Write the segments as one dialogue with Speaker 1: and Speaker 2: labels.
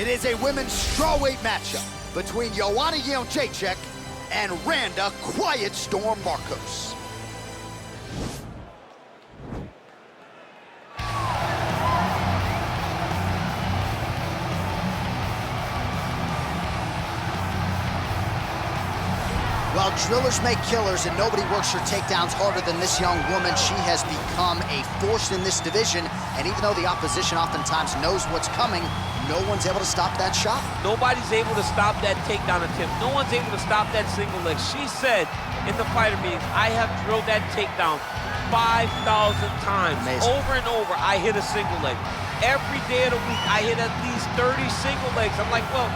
Speaker 1: It is a women's strawweight matchup between Joanna Jędrzejczyk and Randa Quiet Storm Marcos. Well, drillers make killers, and nobody works her takedowns harder than this young woman. She has become a force in this division, and even though the opposition oftentimes knows what's coming, no one's able to stop that shot.
Speaker 2: Nobody's able to stop that takedown attempt. No one's able to stop that single leg. She said in the fighter meetings, I have drilled that takedown 5,000 times.
Speaker 1: Amazing.
Speaker 2: Over and over, I hit a single leg. Every day of the week, I hit at least 30 single legs. I'm like, well,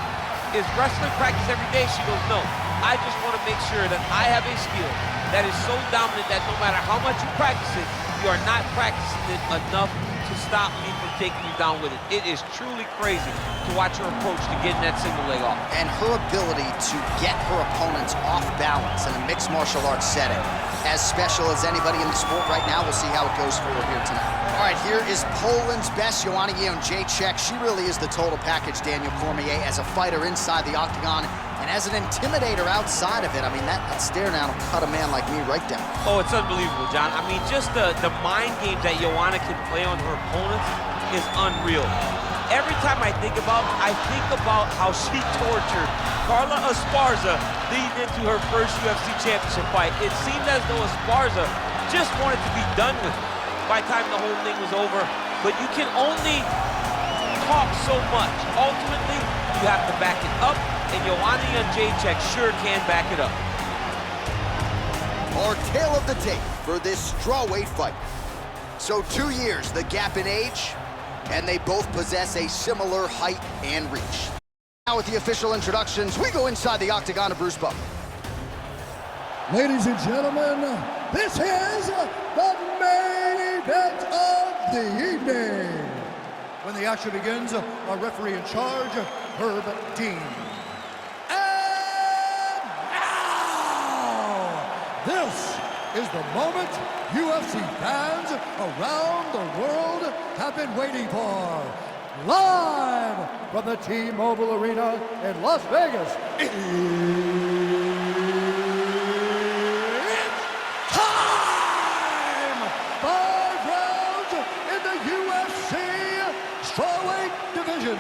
Speaker 2: is wrestling practice every day? She goes, no. I just want to make sure that I have a skill that is so dominant that no matter how much you practice it, you are not practicing it enough to stop me from taking you down with it. It is truly crazy to watch her approach to getting that single leg off.
Speaker 1: And her ability to get her opponents off balance in a mixed martial arts setting, as special as anybody in the sport right now. We'll see how it goes for her here tonight. All right, here is Poland's best, Joanna Jędrzejczyk. She really is the total package, Daniel Cormier, as a fighter inside the octagon and as an intimidator outside of it. I mean, that stare down will cut a man like me right down.
Speaker 2: Oh, it's unbelievable, John. I mean, just the mind games that Joanna can play on her opponents is unreal. Every time I think about how she tortured Carla Esparza leading into her first UFC championship fight. It seemed as though Esparza just wanted to be done with it by the time the whole thing was over. But you can only talk so much. Ultimately, you have to back it up, and Joanna Jędrzejczyk sure can back it up.
Speaker 1: Our tale of the tape for this strawweight fight. So 2 years, the gap in age, and they both possess a similar height and reach. Now with the official introductions, we go inside the octagon to Bruce Buffer.
Speaker 3: Ladies and gentlemen, this is the main event of the evening. When the action begins, our referee in charge, Herb Dean. And now, this is the moment UFC fans around the world have been waiting for. Live from the T-Mobile Arena in Las Vegas. It's time! 5 rounds in the UFC Strawweight division.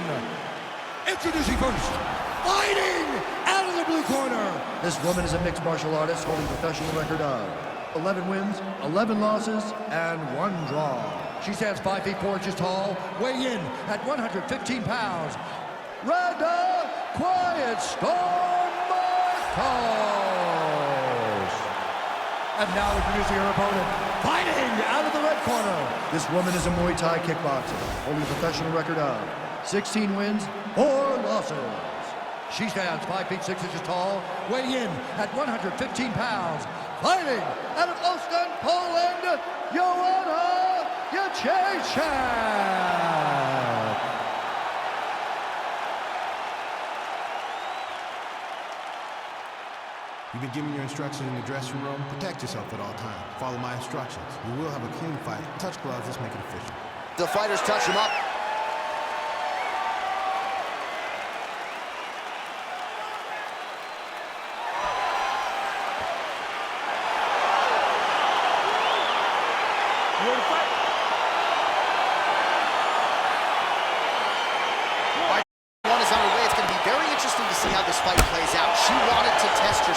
Speaker 3: Introducing first, fighting out of the blue corner. This woman is a mixed martial artist holding a professional record of 11 wins, 11 losses, and 1 draw. She stands 5 feet 4 inches tall, weighing in at 115 pounds. Randa Quiet Storm Marcos. And now introducing her opponent, fighting out of the red corner. This woman is a Muay Thai kickboxer, holding a professional record of 16 wins, 4 losses. She stands 5 feet 6 inches tall, weighing in at 115 pounds. Fighting out of Ostend, Poland, Joanna Jędrzejczyk.
Speaker 4: You've been given your instructions in the dressing room. Protect yourself at all times. Follow my instructions. We will have a clean fight. Touch gloves, let's make it official.
Speaker 1: The fighters touch him up.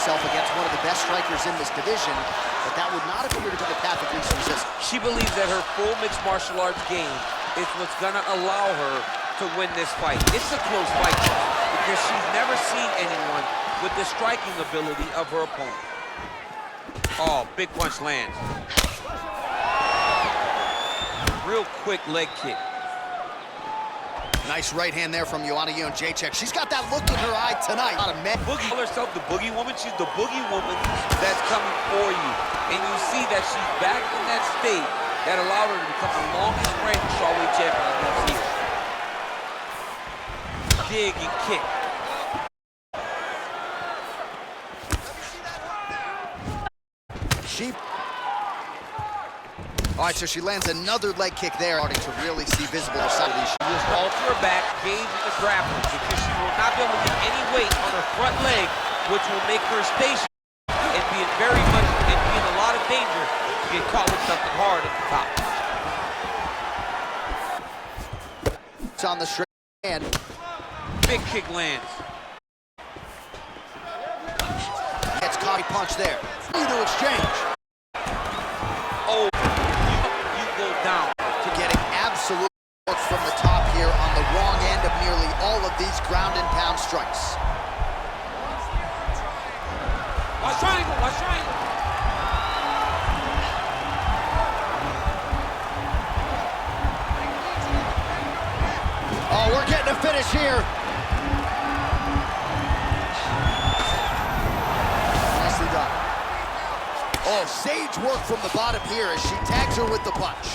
Speaker 1: Against one of the best strikers in this division, but that would not appear to be the path of least resistance.
Speaker 2: She believes that her full mixed martial arts game is what's gonna allow her to win this fight. It's a close fight because she's never seen anyone with the striking ability of her opponent. Oh, big punch lands. Real quick leg kick.
Speaker 1: Nice right hand there from Joanna Jędrzejczyk. She's got that look in her eye tonight.
Speaker 2: Boogie call herself the Boogie Woman. She's the Boogie Woman that's coming for you. And you see that she's back in that state that allowed her to become the longest reigning strawweight champion in UFC. Dig and kick.
Speaker 1: All right, so she lands another leg kick there, starting to really see visible the side of these.
Speaker 2: She was alter her back, gauging the grappling, because she will not be able to get any weight on her front leg, which will make her station and be in a lot of danger to get caught with something hard at the top.
Speaker 1: It's on the straight hand.
Speaker 2: Big kick lands.
Speaker 1: Gets caught, punch there. Neither exchange.
Speaker 2: Oh, you go down.
Speaker 1: To getting absolute from the top here on the wrong end of nearly all of these ground and pound strikes.
Speaker 2: Watch triangle, watch triangle.
Speaker 1: Oh, we're getting a finish here. Nicely done. Oh, sage work from the bottom here as she tags her with the punch.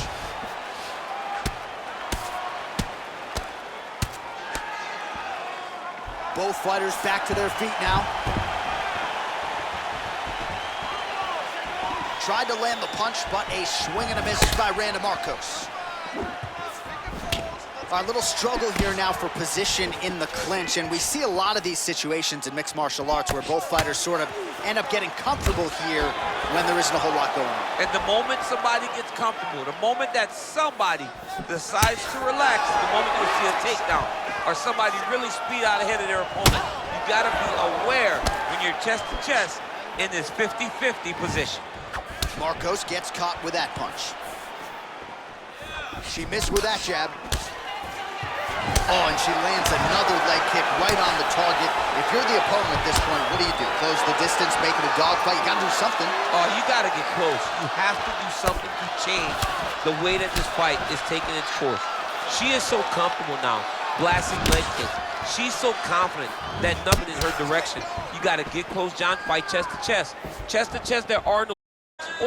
Speaker 1: Both fighters back to their feet now. Tried to land the punch, but a swing and a miss by Randa Marcos. A little struggle here now for position in the clinch, and we see a lot of these situations in mixed martial arts where both fighters sort of end up getting comfortable here when there isn't a whole lot going on.
Speaker 2: And the moment somebody gets comfortable, the moment that somebody decides to relax, the moment you'll see a takedown or somebody really speed out ahead of their opponent, you gotta be aware when you're chest to chest in this 50-50 position.
Speaker 1: Marcos gets caught with that punch. She missed with that jab. Oh, and she lands another leg kick right on the target. If you're the opponent at this point, what do? Close the distance, make it a dogfight? You gotta do something.
Speaker 2: Oh, you gotta get close. You have to do something to change the way that this fight is taking its course. She is so comfortable now, blasting leg kicks. She's so confident that nothing in her direction. You gotta get close, John, fight chest to chest. Chest to chest, there are no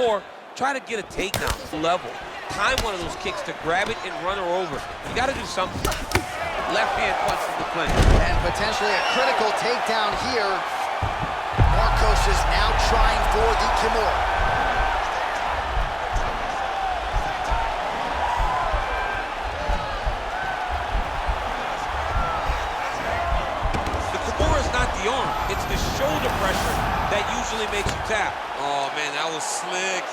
Speaker 2: or try to get a takedown level. Time one of those kicks to grab it and run her over. You gotta do something. Left hand punch from the clinch.
Speaker 1: And potentially a critical takedown here. Marcos is now trying for the Kimura.
Speaker 2: The Kimura is not the arm. It's the shoulder pressure that usually makes you tap. Oh, man, that was slick.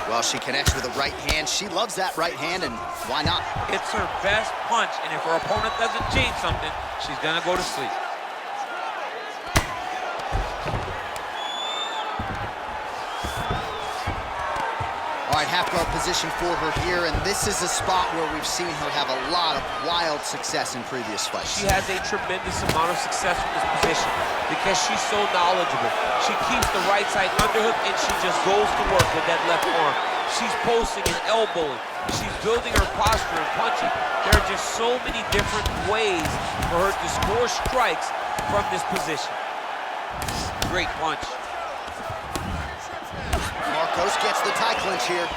Speaker 1: Well, she connects with a right hand. She loves that right hand, and why not?
Speaker 2: It's her best punch, and if her opponent doesn't change something, she's gonna go to sleep.
Speaker 1: All right, half guard position for her here, and this is a spot where we've seen her have a lot of wild success in previous fights.
Speaker 2: She has a tremendous amount of success with this position because she's so knowledgeable. She keeps the right side underhook, and she just goes to work with that left arm. She's posting and elbowing. She's building her posture and punching. There are just so many different ways for her to score strikes from this position. Great punch.
Speaker 1: Marcos gets the tie clinch here.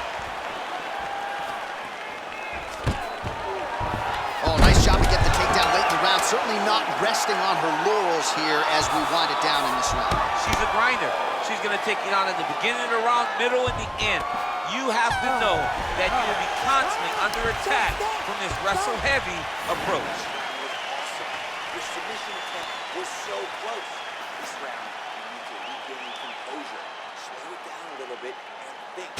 Speaker 1: Oh, nice job to get the takedown late in the round. Certainly not resting on her laurels here as we wind it down in this round.
Speaker 2: She's a grinder. She's going to take it on in the beginning of the round, middle, and the end. You have to know that you will be constantly under attack from this wrestle-heavy approach.
Speaker 5: Your submission attempt was so close. This round, you need to regain composure. Slow it down a little bit and think.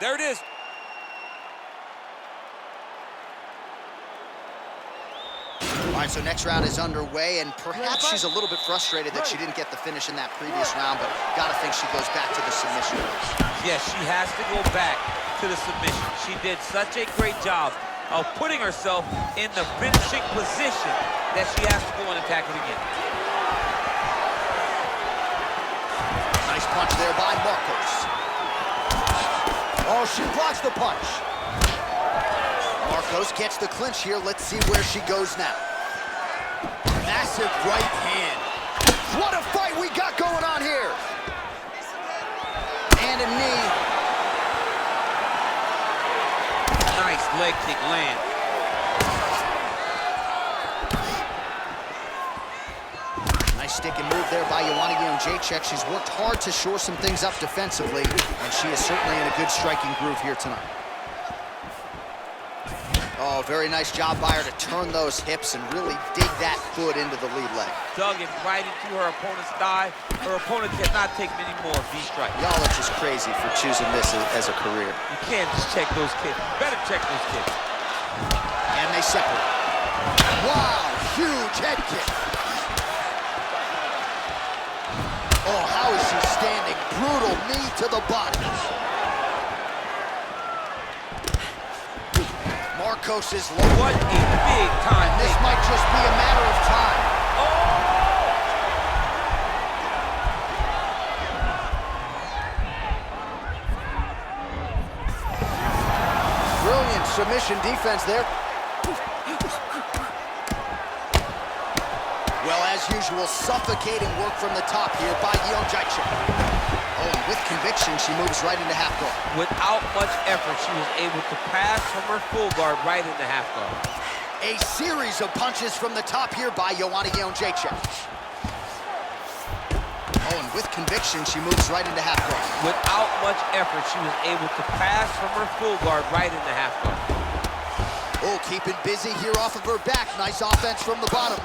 Speaker 2: There it is.
Speaker 1: All right, so next round is underway, and perhaps she's a little bit frustrated that she didn't get the finish in that previous round, but gotta think she goes back to the submission.
Speaker 2: Yes, she has to go back to the submission. She did such a great job of putting herself in the finishing position that she has to go and attack it again.
Speaker 1: Nice punch there by Marcos. Oh, she blocks the punch. Marcos gets the clinch here. Let's see where she goes now. Massive right hand. What a fight we got going on here. And a knee.
Speaker 2: Nice leg kick land.
Speaker 1: Nice Nice stick and move there by Joanna Jędrzejczyk. She's worked hard to shore some things up defensively, and she is certainly in a good striking groove here tonight. Oh, very nice job by her to turn those hips and really dig that foot into the lead leg.
Speaker 2: Dug it right into her opponent's thigh. Her opponent cannot take many more of these strikes.
Speaker 1: Y'all are just crazy for choosing this as a career.
Speaker 2: You can't just check those kicks. You better check those kicks.
Speaker 1: And they separate. Wow, huge head kick. Oh, how is she standing? Brutal knee to the body. Marcos is low.
Speaker 2: What a big time.
Speaker 1: This might just be a matter of time. Brilliant submission defense there. Well, as usual, suffocating work from the top here by Jędrzejczyk. Oh, and with conviction, she moves right into half guard.
Speaker 2: Without much effort, she was able to pass from her full guard right into half guard.
Speaker 1: A series of punches from the top here by Joanna Jędrzejczyk. Oh, and with conviction, she moves right into half guard.
Speaker 2: Without much effort, she was able to pass from her full guard right into half guard.
Speaker 1: Oh, keeping busy here off of her back. Nice offense from the bottom.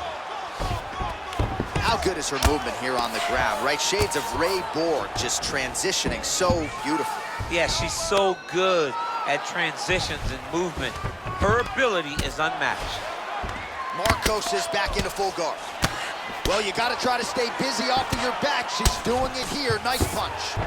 Speaker 1: How good is her movement here on the ground, right? Shades of Ray Borg, just transitioning so beautiful.
Speaker 2: Yeah, she's so good at transitions and movement. Her ability is unmatched.
Speaker 1: Marcos is back into full guard. Well, you got to try to stay busy off of your back. She's doing it here. Nice punch.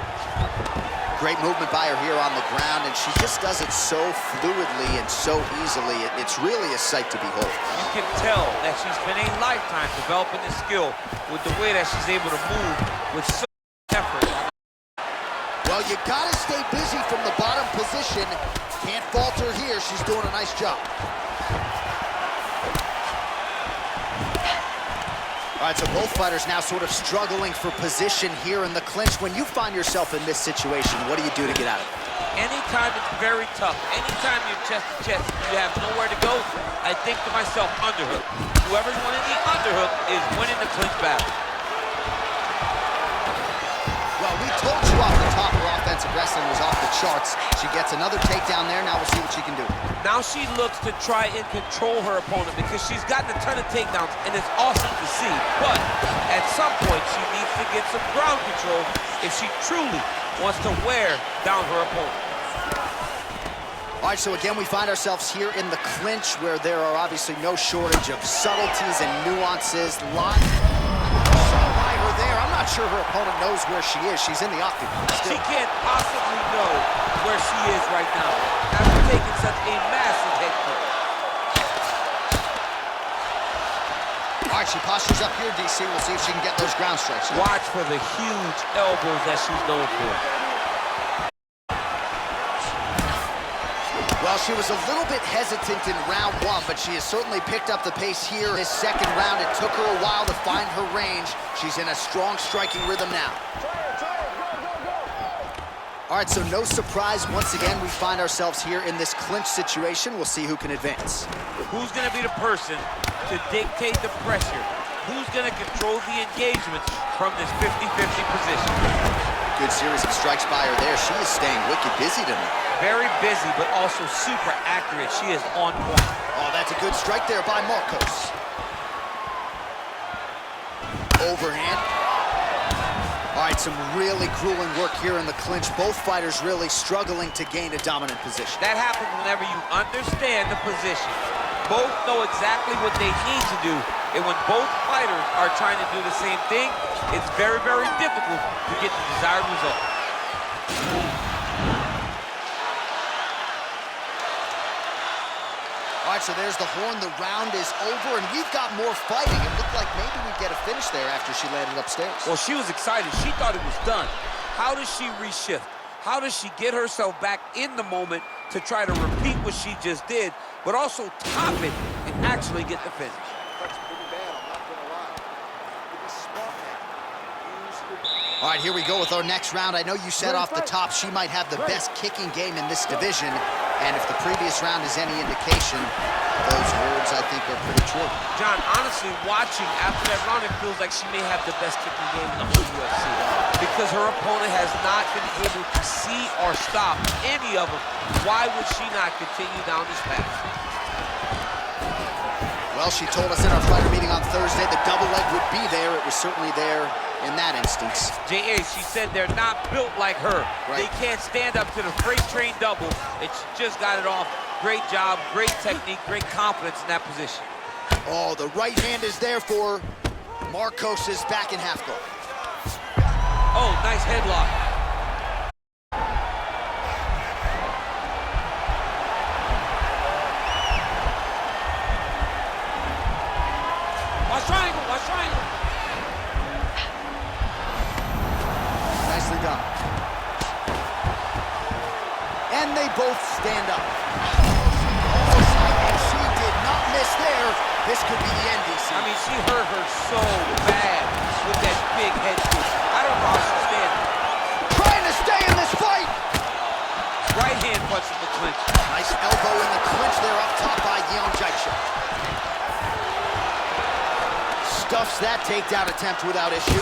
Speaker 1: Great movement by her here on the ground, and she just does it so fluidly and so easily. It's really a sight to behold.
Speaker 2: You can tell that she's been a lifetime developing this skill with the way that she's able to move with so much effort.
Speaker 1: Well, you got to stay busy from the bottom position. Can't falter here. She's doing a nice job. All right, so both fighters now sort of struggling for position here in the clinch. When you find yourself in this situation, what do you do to get out of it?
Speaker 2: Anytime it's very tough, anytime you're chest to chest, you have nowhere to go, I think to myself, underhook. Whoever's winning the underhook is winning the clinch battle.
Speaker 1: Well, we told you off the top her offensive wrestling was off the charts. She gets another takedown there. Now we'll see what she can do.
Speaker 2: Now she looks to try and control her opponent because she's gotten a ton of takedowns, and it's awesome to see. But at some point, she needs to get some ground control if she truly wants to wear down her opponent.
Speaker 1: All right, so again, we find ourselves here in the clinch where there are obviously no shortage of subtleties and nuances. Lots by her there. I'm not sure her opponent knows where she is. She's in the octagon.
Speaker 2: She can't possibly know where she is right now after taking such a massive head kick.
Speaker 1: All right, she postures up here, DC. We'll see if she can get those ground strikes.
Speaker 2: Watch for the huge elbows that she's known for.
Speaker 1: Well, she was a little bit hesitant in round one, but she has certainly picked up the pace here. This second round, it took her a while to find her range. She's in a strong striking rhythm now. All right, so no surprise. Once again, we find ourselves here in this clinch situation. We'll see who can advance.
Speaker 2: Who's going to be the person to dictate the pressure? Who's going to control the engagements from this 50-50 position?
Speaker 1: Good series of strikes by her there. She is staying wicked busy tonight.
Speaker 2: Very busy, but also super accurate. She is on point.
Speaker 1: Oh, that's a good strike there by Marcos. Overhand. All right, some really grueling work here in the clinch. Both fighters really struggling to gain a dominant position.
Speaker 2: That happens whenever you understand the position. Both know exactly what they need to do, and when both fighters are trying to do the same thing, it's very, very difficult to get the desired result.
Speaker 1: All right, so there's the horn. The round is over, and we've got more fighting. It looked like maybe we'd get a finish there after she landed upstairs.
Speaker 2: Well, she was excited. She thought it was done. How does she reshift? How does she get herself back in the moment to try to repeat what she just did, but also top it and actually get the finish?
Speaker 5: That's pretty bad, I'm not gonna lie. You be smart now. Use your...
Speaker 1: All right, here we go with our next round. I know you said off the top she might have the best kicking game in this division, and if the previous round is any indication, Those words, I think, are pretty true.
Speaker 2: John, honestly, watching after that round, it feels like she may have the best kicking game in the whole UFC because her opponent has not been able to see or stop any of them. Why would she not continue down this path?
Speaker 1: Well, she told us in our fighter meeting on Thursday the double leg would be there. It was certainly there in that instance.
Speaker 2: J.A., she said they're not built like her.
Speaker 1: Right.
Speaker 2: They can't stand up to the freight train double, and she just got it off. Great job, great technique, great confidence in that position.
Speaker 1: Oh, the right hand is there for Marcos is back in half guard.
Speaker 2: Oh, nice headlock. Watch triangle, watch triangle.
Speaker 1: Nicely done. And they both stand up. And she did not miss there. This could be the end, DC.
Speaker 2: I mean, she hurt her so bad with that big head kick. I don't know how she's standing.
Speaker 1: Trying to stay in this fight.
Speaker 2: Right hand punch in the clinch.
Speaker 1: Nice elbow in the clinch there up top by Yeon Jaicha. Stuffs that takedown attempt without issue.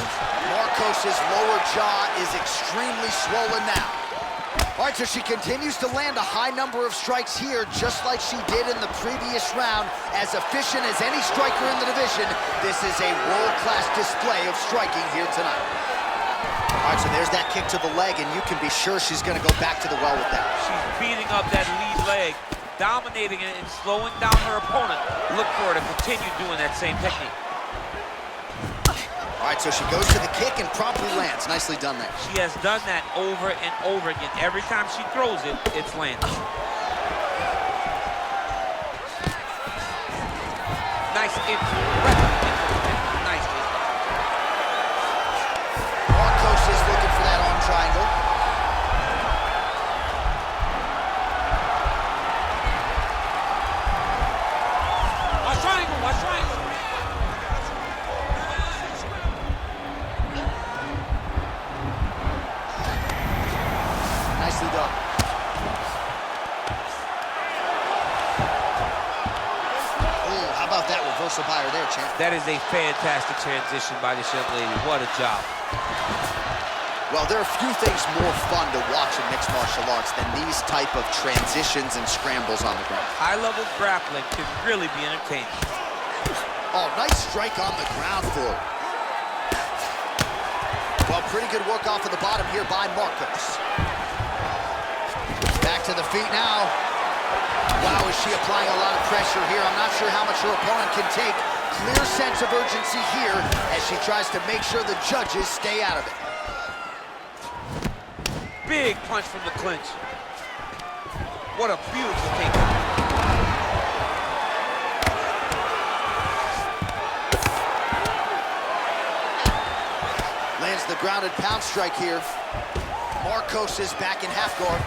Speaker 1: Marcos's lower jaw is extremely swollen now. All right, so she continues to land a high number of strikes here, just like she did in the previous round. As efficient as any striker in the division, this is a world-class display of striking here tonight. All right, so there's that kick to the leg, and you can be sure she's gonna go back to the well with that.
Speaker 2: She's beating up that lead leg, dominating it and slowing down her opponent. Look for her to continue doing that same technique.
Speaker 1: All right, so she goes to the kick and promptly lands. Nicely done there.
Speaker 2: She has done that over and over again. Every time she throws it, it's landed. Nice entry. Nice hit.
Speaker 1: Marcos is looking for that arm triangle.
Speaker 2: Watch triangle, watch triangle.
Speaker 1: Nicely done. Ooh, how about that reversal by her there, champ?
Speaker 2: That is a fantastic transition by this young lady. What a job.
Speaker 1: Well, there are few things more fun to watch in mixed martial arts than these type of transitions and scrambles on the ground.
Speaker 2: High-level grappling can really be entertaining.
Speaker 1: Oh, nice strike on the ground for her. Well, pretty good work off of the bottom here by Marcos. Back to the feet now. Wow, is she applying a lot of pressure here? I'm not sure how much her opponent can take. Clear sense of urgency here as she tries to make sure the judges stay out of it.
Speaker 2: Big punch from the clinch. What a beautiful takedown.
Speaker 1: Lands the grounded pound strike here. Marcos is back in half guard.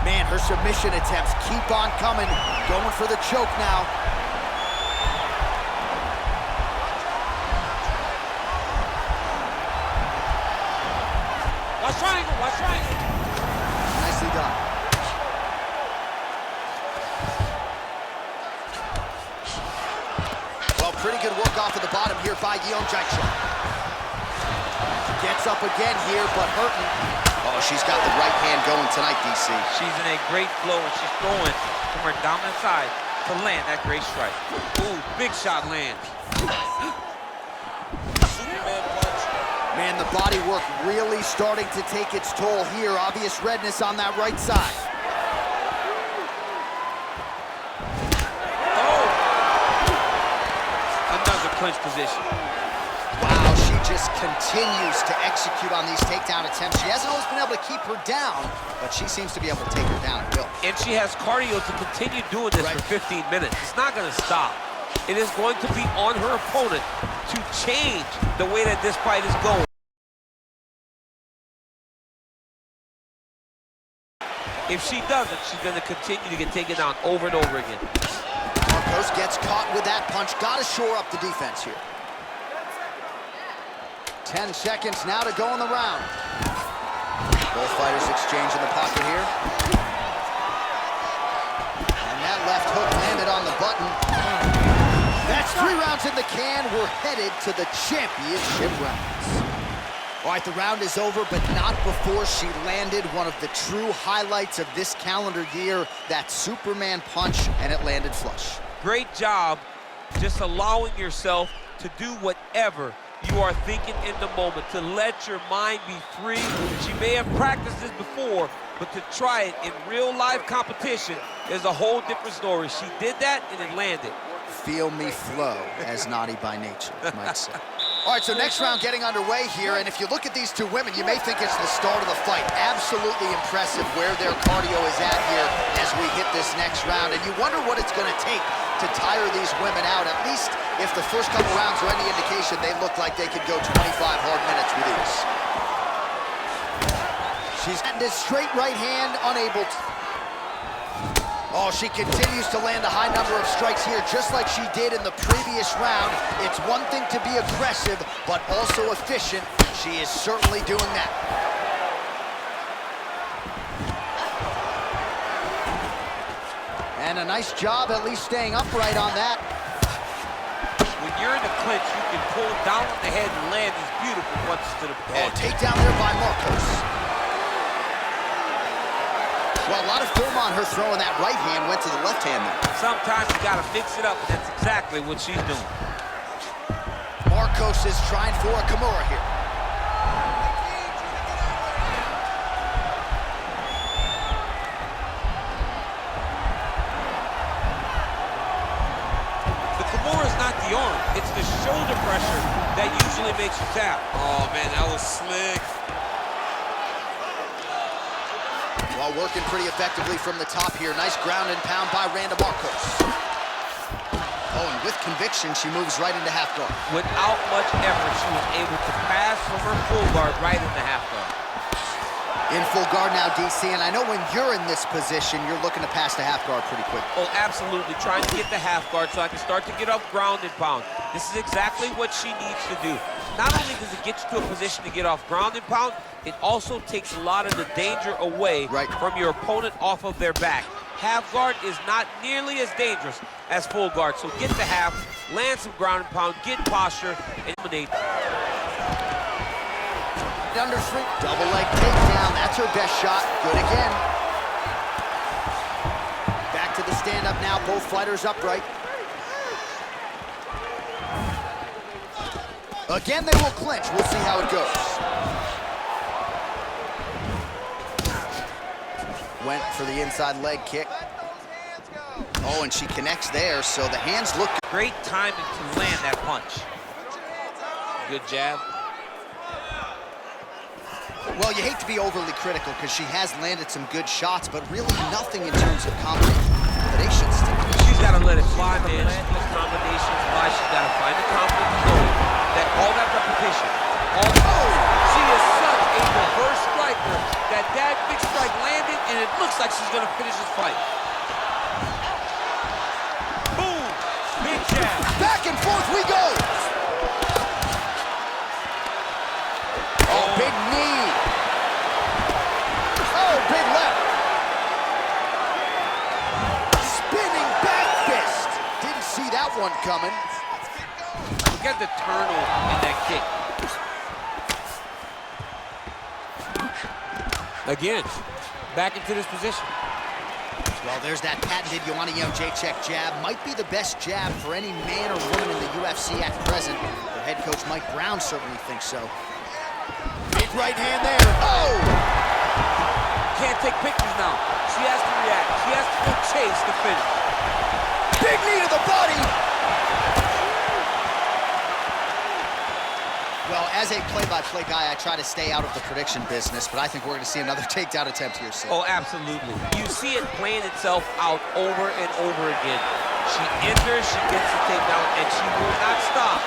Speaker 1: Man, her submission attempts keep on coming. Going for the choke now.
Speaker 2: Watch triangle, watch triangle.
Speaker 1: Nicely done. Well, pretty good work off of the bottom here by Yeon Jaicha. Gets up again here, but hurting. Oh, she's got the right hand going tonight, DC.
Speaker 2: She's in a great flow, and she's throwing from her dominant side to land that great strike. Ooh, big shot lands. Superman punch.
Speaker 1: Man, the body work really starting to take its toll here. Obvious redness on that right side.
Speaker 2: Oh! Another clinch position.
Speaker 1: Wow, she just continues to execute on these takedown attempts. She hasn't always been able to keep her down, but she seems to be able to take her down at will.
Speaker 2: And she has cardio to continue doing this for 15 minutes. It's not going to stop. It is going to be on her opponent to change the way that this fight is going. If she doesn't, she's going to continue to get taken down over and over again.
Speaker 1: Marcos gets caught with that punch. Got to shore up the defense here. 10 seconds now to go in the round. Both fighters exchange in the pocket here. And that left hook landed on the button. That's 3 rounds in the can. We're headed to the championship rounds. All right, the round is over, but not before she landed one of the true highlights of this calendar year, that Superman punch, and it landed flush.
Speaker 2: Great job just allowing yourself to do whatever you are thinking in the moment, to let your mind be free. She may have practiced this before, but to try it in real life competition is a whole different story. She did that and it landed.
Speaker 1: Feel me flow, as naughty by nature might say. All right, so next round getting underway here, and if you look at these two women, you may think it's the start of the fight. Absolutely impressive where their cardio is at here as we hit this next round, and you wonder what it's going to take to tire these women out. At least if the first couple rounds are any indication, they look like they could go 25 hard minutes with ease. She's at this straight right hand, unable to... Oh, she continues to land a high number of strikes here, just like she did in the previous round. It's one thing to be aggressive, but also efficient. She is certainly doing that. And a nice job at least staying upright on that.
Speaker 2: When you're in the clinch, you can pull down on the head and land these beautiful punches to the head.
Speaker 1: Oh, takedown there by Marcos. Well, a lot of film on her throwing that right hand, went to the left hand there.
Speaker 2: Sometimes you gotta mix it up, and that's exactly what she's doing.
Speaker 1: Marcos is trying for a Kimura here.
Speaker 2: The Kimura is not the arm, it's the shoulder pressure that usually makes you tap.
Speaker 6: Oh man, that was slick.
Speaker 1: Well, working pretty effectively from the top here. Nice ground and pound by Randa Marcos. Oh, and with conviction, she moves right into half guard.
Speaker 2: Without much effort, she was able to pass from her full guard right into half guard.
Speaker 1: In full guard now, DC, and I know when you're in this position, you're looking to pass the half guard pretty quick.
Speaker 2: Oh, absolutely. Trying to get the half guard so I can start to get up ground and pound. This is exactly what she needs to do. Not only does it get you to a position to get off ground and pound, it also takes a lot of the danger away from your opponent off of their back. Half guard is not nearly as dangerous as full guard, so get the half, land some ground and pound, get posture, and eliminate.
Speaker 1: Under three, double leg takedown, that's her best shot, good again. Back to the stand-up now, both fighters upright. Again, they will clinch, we'll see how it goes. Went for the inside leg kick. Oh, and she connects there, so the hands look...
Speaker 2: Great timing to land that punch. Good jab.
Speaker 1: Well, you hate to be overly critical because she has landed some good shots, but really nothing in terms of combinations.
Speaker 2: She's got to let it fly, man. These combinations fly. She's got to find the confidence to know that all that repetition, she is such a reverse striker that big strike landed, and it looks like she's going to finish this fight. Boom! Big jab.
Speaker 1: Back and forth we go! Oh, big knee. Oh, big left. Spinning back fist. Didn't see that one coming.
Speaker 2: Look at the turtle in that kick. Again, back into this position.
Speaker 1: Well, there's that patented Joanna Young J-check jab. Might be the best jab for any man or woman in the UFC at present. Their head coach Mike Brown certainly thinks so. Big right hand there. Oh!
Speaker 2: Can't take pictures now. She has to react. She has to go chase the finish.
Speaker 1: Big knee to the body. Well, as a play-by-play guy, I try to stay out of the prediction business, but I think we're going to see another takedown attempt here soon.
Speaker 2: Oh, absolutely. You see it playing itself out over and over again. She enters, she gets the takedown, and she will not stop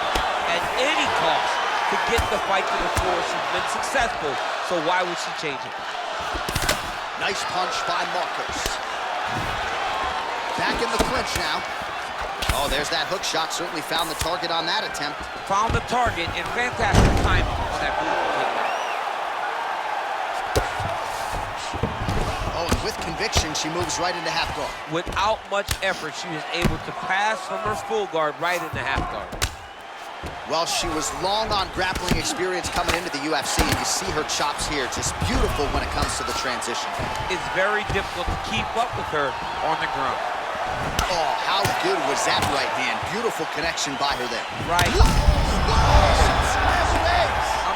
Speaker 2: at any cost to get the fight to the floor. She's been successful, so why would she change it?
Speaker 1: Nice punch by Marcos. Back in the clinch now. Oh, there's that hook shot. Certainly found the target on that attempt.
Speaker 2: Found the target and fantastic timing on that beautiful takedown.
Speaker 1: Oh, and with conviction. conviction, she moves right into half guard.
Speaker 2: Without much effort, she was able to pass from her full guard right into half guard.
Speaker 1: Well, she was long on grappling experience coming into the UFC, and you see her chops here, just beautiful when it comes to the transition.
Speaker 2: It's very difficult to keep up with her on the ground.
Speaker 1: Oh, how good was that right hand? Beautiful connection by her there.
Speaker 2: Right. I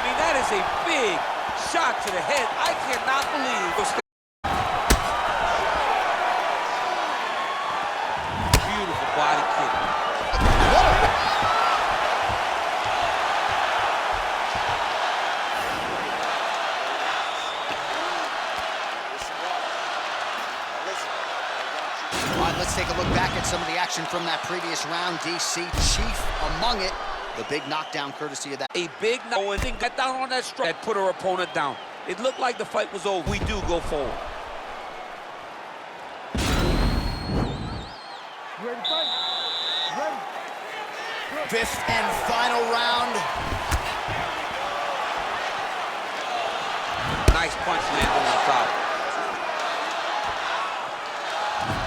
Speaker 2: mean, that is a big shot to the head. I cannot believe. Beautiful body kick.
Speaker 1: All right, let's take a look back at some of the action from that previous round. DC, chief among it. The big knockdown courtesy of that.
Speaker 2: A big knockdown. Got down on that strike that put her opponent down. It looked like the fight was over. We do go forward.
Speaker 3: Ready, fight. Ready.
Speaker 1: Fifth and final round.
Speaker 2: Nice punch landed on the top.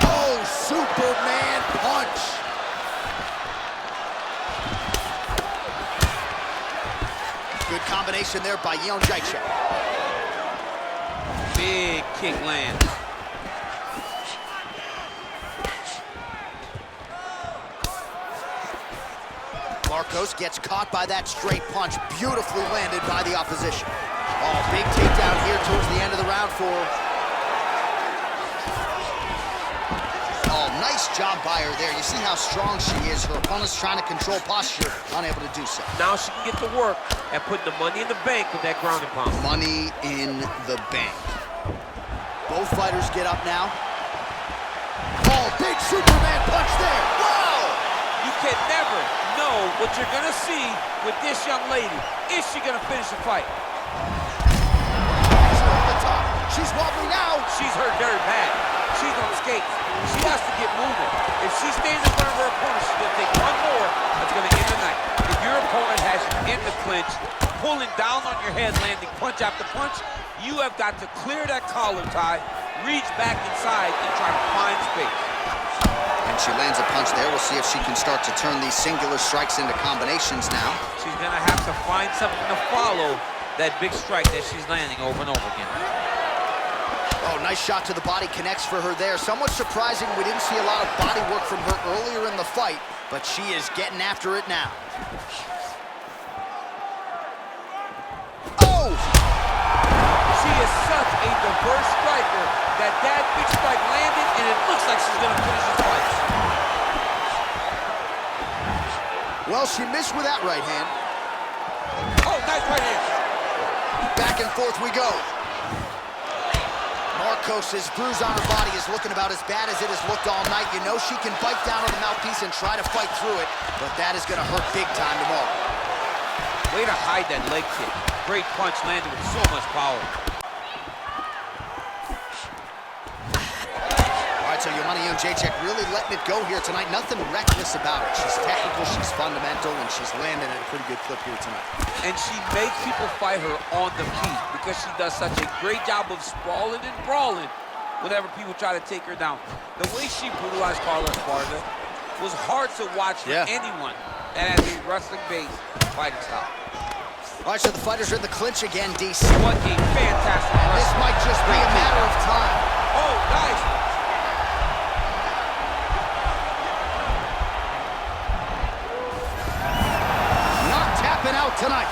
Speaker 1: Oh, Superman punch. Good combination there by Yeon Jaichek.
Speaker 2: Big kick lands.
Speaker 1: Marcos gets caught by that straight punch, beautifully landed by the opposition. Oh, big takedown here towards the end of the round for her. Oh, nice job by her there. You see how strong she is. Her opponent's trying to control posture, unable to do so.
Speaker 2: Now she can get to work and put the money in the bank with that ground and pound.
Speaker 1: Money in the bank. Both fighters get up now. Oh, big Superman punch there. Wow!
Speaker 2: You can never know what you're gonna see with this young lady. Is she gonna finish the fight?
Speaker 1: She's over the top. She's wobbling now.
Speaker 2: She's hurt very bad. She's on skates. She has to get moving. If she stays in front of her opponent, she's gonna take one more. That's gonna end the night. If your opponent has you in the clinch, pulling down on your head, landing punch after punch, you have got to clear that collar tie, reach back inside, and try to find space.
Speaker 1: And she lands a punch there. We'll see if she can start to turn these singular strikes into combinations now.
Speaker 2: She's gonna have to find something to follow that big strike that she's landing over and over again.
Speaker 1: Oh, nice shot to the body, connects for her there. Somewhat surprising, we didn't see a lot of body work from her earlier in the fight, but she is getting after it now. Oh!
Speaker 2: She is such a diverse striker that big strike landed, and it looks like she's gonna finish this fight.
Speaker 1: Well, she missed with that right hand.
Speaker 2: Oh, nice right hand.
Speaker 1: Back and forth we go. Marcos' bruise on her body is looking about as bad as it has looked all night. You know she can bite down on the mouthpiece and try to fight through it, but that is going to hurt big time tomorrow.
Speaker 2: Way to hide that leg kick. Great punch landed with so much power.
Speaker 1: All right, so Yeon Jaichek really letting it go here tonight. Nothing reckless about it. She's technical, she's fundamental, and she's landing at a pretty good clip here tonight.
Speaker 2: And she makes people fight her on the feet because she does such a great job of sprawling and brawling whenever people try to take her down. The way she brutalized Carla Esparza was hard to watch for anyone that has a wrestling-based fighting style.
Speaker 1: All right, so the fighters are in the clinch again, DC.
Speaker 2: What a fantastic wrestling.
Speaker 1: This might just be a matter of time.
Speaker 2: Oh, nice.
Speaker 1: Not tapping out tonight.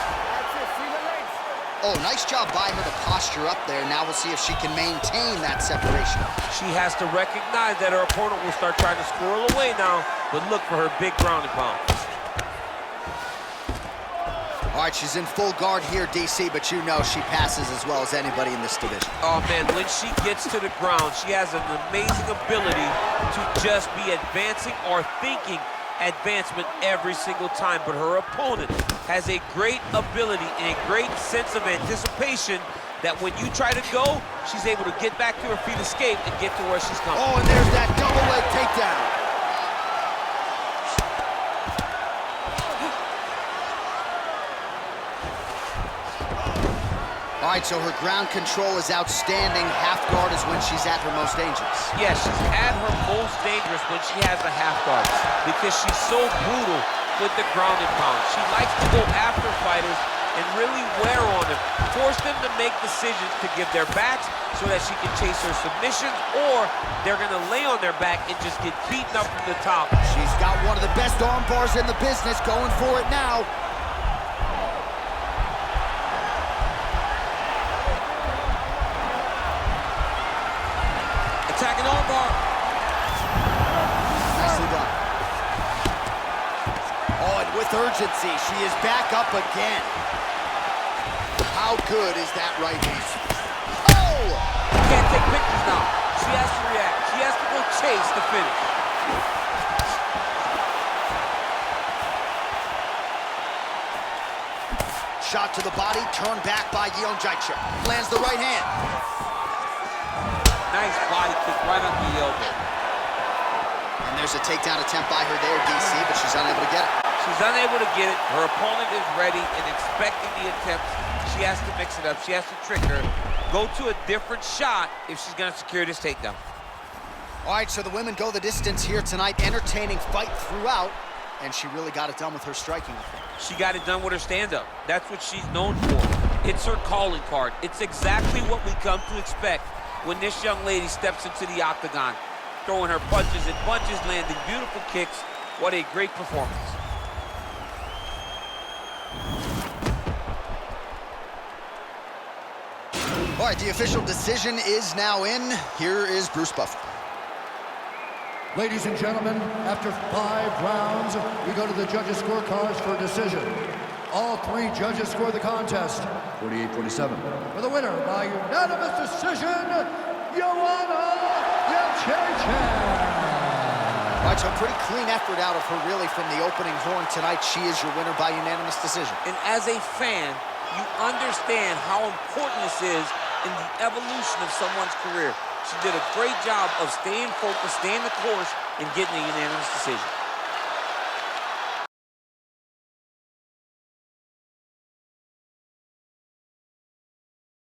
Speaker 1: Oh, nice job by her to posture up there. Now we'll see if she can maintain that separation.
Speaker 2: She has to recognize that her opponent will start trying to squirrel away now, but look for her big ground and pound.
Speaker 1: All right, she's in full guard here, DC, but you know she passes as well as anybody in this division.
Speaker 2: Oh, man, when she gets to the ground, she has an amazing ability to just be advancing or thinking advancement every single time, but her opponent has a great ability and a great sense of anticipation that when you try to go, she's able to get back to her feet, escape, and get to where she's coming.
Speaker 1: Oh, and there's that double leg takedown. All right, so her ground control is outstanding. Half guard is when she's at her most dangerous.
Speaker 2: Yeah, she's at her most dangerous when she has a half guard because she's so brutal with the ground and pound. She likes to go after fighters and really wear on them, force them to make decisions to give their backs so that she can chase her submissions, or they're gonna lay on their back and just get beaten up from the top.
Speaker 1: She's got one of the best arm bars in the business, going for it now.
Speaker 2: Attacking armbar.
Speaker 1: Nicely done. Oh, and with urgency, she is back up again. How good is that right hand? Oh!
Speaker 2: Can't take pictures now. She has to react. She has to go chase the finish.
Speaker 1: Shot to the body, turned back by Jędrzejczyk. Lands the right hand.
Speaker 2: Nice body kick right under the elbow.
Speaker 1: And there's a takedown attempt by her there, DC, but she's unable to get it.
Speaker 2: She's unable to get it. Her opponent is ready and expecting the attempt. She has to mix it up. She has to trick her. Go to a different shot if she's going to secure this takedown.
Speaker 1: All right, so the women go the distance here tonight, entertaining fight throughout, and she really got it done with her striking, I think.
Speaker 2: She got it done with her stand-up. That's what she's known for. It's her calling card. It's exactly what we come to expect when this young lady steps into the octagon, throwing her punches and bunches, landing beautiful kicks. What a great performance.
Speaker 1: All right, the official decision is now in. Here is Bruce Buffer.
Speaker 3: Ladies and gentlemen, after 5 rounds, we go to the judges' scorecards for a decision. All 3 judges score the contest.
Speaker 7: 48-47.
Speaker 3: For the winner by unanimous decision, Joanna Jędrzejczyk.
Speaker 1: All right, so a pretty clean effort out of her, really, from the opening horn tonight. She is your winner by unanimous decision.
Speaker 2: And as a fan, you understand how important this is in the evolution of someone's career. She did a great job of staying focused, staying the course, and getting a unanimous decision.